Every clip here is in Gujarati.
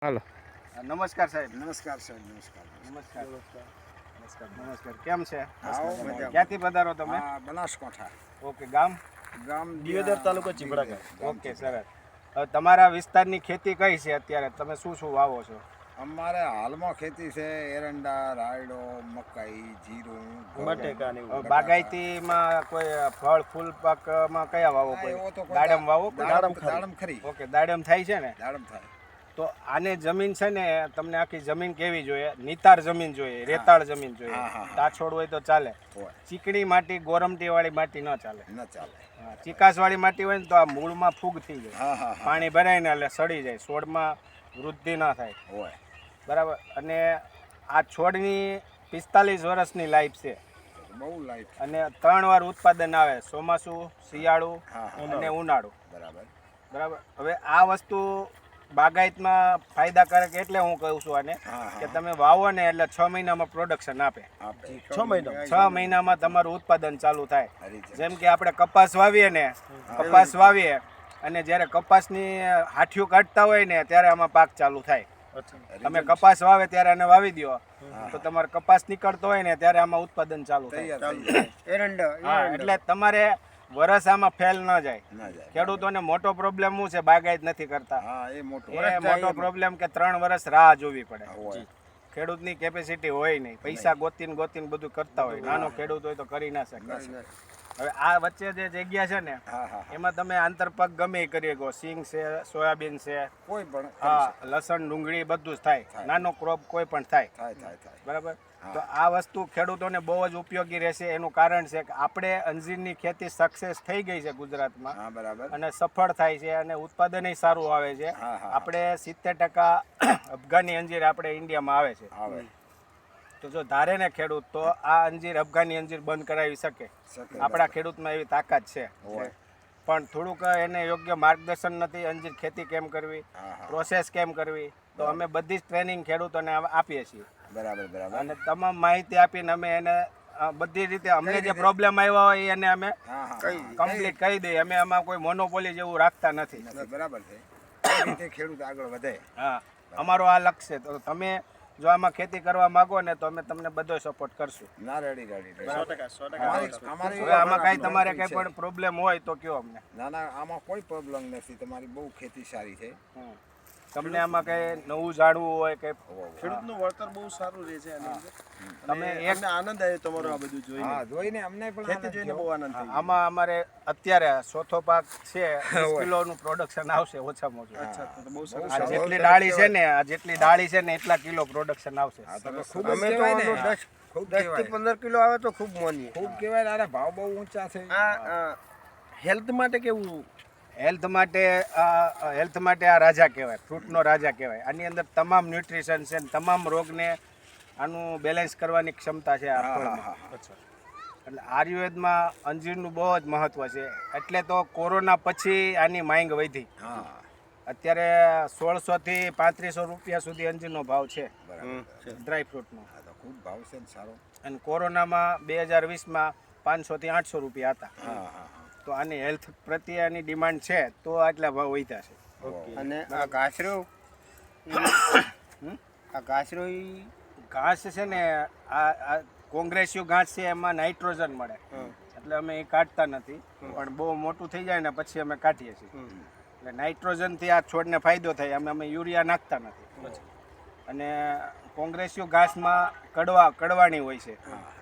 હાલો. નમસ્કાર સાહેબ. નમસ્કાર સાહેબ. નમસ્કાર. નમસ્કાર. નમસ્કાર. કેમ છે? ક્યાંથી પધારો તમે? બનાસકાંઠા. ઓકે. ગામ દિયોદર તાલુકો ચીબડા. ઓકે, સરસ. હવે તમારા વિસ્તારની ખેતી કઈ છે અત્યારે? તમે શું શું વાવો છો? અમારે હાલમાં ખેતી છે એરંડા, રાયડો, મકાઈ, જીરું, બટેકાની. બાગાયતીમાં કોઈ ફળ ફૂલ પાકમાં કયા વાવો? કોઈ દાડમ વાવો? દાડમ ખરી. ઓકે, દાડમ થાય છે ને? દાડમ થાય. તો આને જમીન છે ને, તમને આખી જમીન કેવી જોઈએ? નિતાર જમીન જોઈએ, રેતાળ જમીન જોઈએ. ટાછોડ હોય તો ચાલે. ચીકણી માટી, ગોરમટી વાળી માટી ન ચાલે. ન ચાલે. ચીકાસ વાળી માટી હોય ને તો આ મૂળમાં ફૂગ થઈ જાય, પાણી ભરાય ને એટલે સડી જાય, છોડમાં વૃદ્ધિ ના થાય. હોય બરાબર. અને આ છોડની 45 વર્ષની લાઈફ છે. બહુ લાઈટ. અને 3 વાર ઉત્પાદન આવે: ચોમાસું, શિયાળું અને ઉનાળુ. બરાબર. બરાબર. હવે આ વસ્તુ બાગાયતમાં ફાયદાકારક એટલે હું કહું છું આને કે તમે વાવો ને એટલે 6 મહિનામાં પ્રોડક્શન આપે. 6 મહિનામાં તમારું ઉત્પાદન ચાલુ થાય. જેમ કે આપણે કપાસ વાવીએ ને, કપાસ વાવીએ અને જ્યારે કપાસની હાઠિયું કાઢતા હોય ને ત્યારે આમાં પાક ચાલુ થાય. તમે કપાસ વાવે ત્યારે આને વાવી દો તો તમારે કપાસ નીકળતો હોય ને ત્યારે આમાં ઉત્પાદન ચાલુ થાય. એટલે તમારે વરસ આમાં ફેલ ન જાય. ખેડૂતોને મોટો પ્રોબ્લેમ શું છે? બાગાયત નથી કરતા. એ મોટો પ્રોબ્લેમ કે 3 વર્ષ રાહ જોવી પડે. ખેડૂતની કેપેસિટી હોય નહીં, પૈસા ગોતીને બધું કરતા હોય. નાનો ખેડૂત હોય તો કરી ના શકે. હવે આ વચ્ચે જે જગ્યા છે ને એમાં તમે આંતરપાક ગમે કરી શકો. સિંગ છે, સોયાબીન છે, કોઈ પણ. લસણ, ડુંગળી બધું જ થાય. નાનો ક્રોપ કોઈ પણ થાય. બરાબર. તો આ વસ્તુ ખેડૂતોને બહુ જ ઉપયોગી રહેશે. એનું કારણ છે કે આપણે અંજીરની ખેતી સક્સેસ થઈ ગઈ છે ગુજરાતમાં. બરાબર. અને સફળ થાય છે અને ઉત્પાદન સારું આવે છે. આપણે 70% અફઘાની અંજીર આપણે ઇન્ડિયામાં આવે છે. તો જો ધારે ને ખેડૂત તો આ અંજીર, અફઘાની અંજીર બંધ કરાવી શકે. આપણા ખેડૂતમાં એવી તાકાત છે. પણ થોડુંક એને યોગ્ય માર્ગદર્શન નથી. અંજીર ખેતી કેમ કરવી, પ્રોસેસ કેમ કરવી, તો અમે બધી જ ટ્રેનિંગ ખેડૂતોને આપીએ છીએ. બરાબર. અને તમામ માહિતી આપીને અમે એને બધી રીતે અમને જે પ્રોબ્લેમ આવ્યા હોય એને અમે કમ્પ્લીટ કરી દઈએ. અમે આમાં કોઈ મોનોપોલી જેવું રાખતા નથી. બરાબર છે. ખેડૂત આગળ વધે. હા, અમારો આ લક્ષ્ય. તો તમે જો આમાં ખેતી કરવા માંગો ને તો અમે તમને બધો સપોર્ટ કરશું. ના, રેડી. 100%. હવે આમાં કાંઈ તમારે કંઈ પણ પ્રોબ્લેમ હોય તો કયો અમને. ના, આમાં કોઈ પ્રોબ્લેમ નથી. તમારી બહુ ખેતી સારી છે. તમને આમાં કઈ નવું જાણવું હોય કે ખેડૂતનું વળતર બહુ સારું રહે છે આની અંદર. તમે એક આનંદ આવ્યો તમારો આ બધું જોઈને. જોઈને અમને પણ ખેતી જોઈને બહુ આનંદ થયો. આમાં અમારે અત્યારે ચોથો પાક છે, 20 કિલોનું પ્રોડક્શન આવશે ઓછામાં ઓછું. અચ્છા, તો બહુ સરસ. આ જેટલી ડાળી છે ને, એટલા કિલો પ્રોડક્શન આવશે. અમે તો 10 થી 15 કિલો આવે તો ખૂબ માનીએ. ખૂબ કહેવાય. અરે ભાવ બહુ ઊંચા છે. આ હેલ્થ માટે કેવું? હેલ્થ માટે આ રાજા કહેવાય, ફ્રૂટનો રાજા કહેવાય. આની અંદર તમામ ન્યુટ્રિશન છે, તમામ રોગને આનું બેલેન્સ કરવાની ક્ષમતા છે આ ફળમાં. એટલે આયુર્વેદમાં અંજીરનું બહુ જ મહત્વ છે. એટલે તો કોરોના પછી આની માંગ વધી. અત્યારે 1600 થી 3500 રૂપિયા સુધી અંજીરનો ભાવ છે ડ્રાય ફ્રૂટનો. ખૂબ ભાવ છે સારો. અને કોરોનામાં 2020માં 500 થી 800 રૂપિયા હતા. તો આની હેલ્થ પ્રત્યે આની ડિમાન્ડ છે તો આટલા ભાવ વધ્યા છે. અને આ ઘાસરો ઘાસ છે ને, આ કોંગ્રેસિવ ઘાસ છે, એમાં નાઇટ્રોજન મળે. એટલે અમે એ કાઢતા નથી, પણ બહુ મોટું થઈ જાય ને પછી અમે કાઢીએ છીએ. એટલે નાઇટ્રોજનથી આ છોડને ફાયદો થાય. અમે યુરિયા નાખતા નથી. અને કોંગ્રેસિવ ઘાસમાં કડવાણી હોય છે.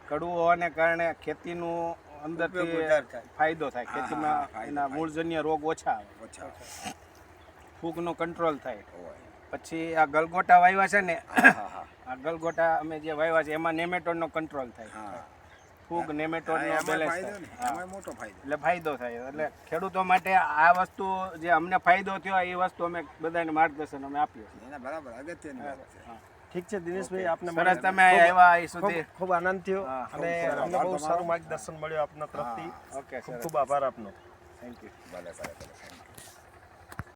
કડવું હોવાને કારણે ખેતીનું અંદરથી ફાયદો થાય. ખેતીમાં એના મૂળજન્ય રોગ ઓછા આવે, ફૂગનો કંટ્રોલ થાય. પછી આ ગલગોટા વાવ્યા છે ને, આ ગલગોટા અમે જે વાવ્યા છે એમાં નેમેટોડનો કંટ્રોલ થાય. ફૂગ, નેમેટોડનો બેલેન્સ થાય. મોટો ફાયદો. એટલે ફાયદો થાય. એટલે ખેડૂતો માટે આ વસ્તુ જે અમને ફાયદો થયો એ વસ્તુ અમે બધાને માર્ગદર્શન અમે આપીએ છીએ. બરાબર, અગત્યની વાત છે. ઠીક છે દિનેશભાઈ, આપને સરસ તમે આવ્યા અહીં સુધી. ખૂબ આનંદ થયો અને અમને બહુ સારું માર્ગદર્શન મળ્યું આપના તરફથી. ઓકે, ખૂબ ખૂબ આભાર આપનો. Thank you. ભલે.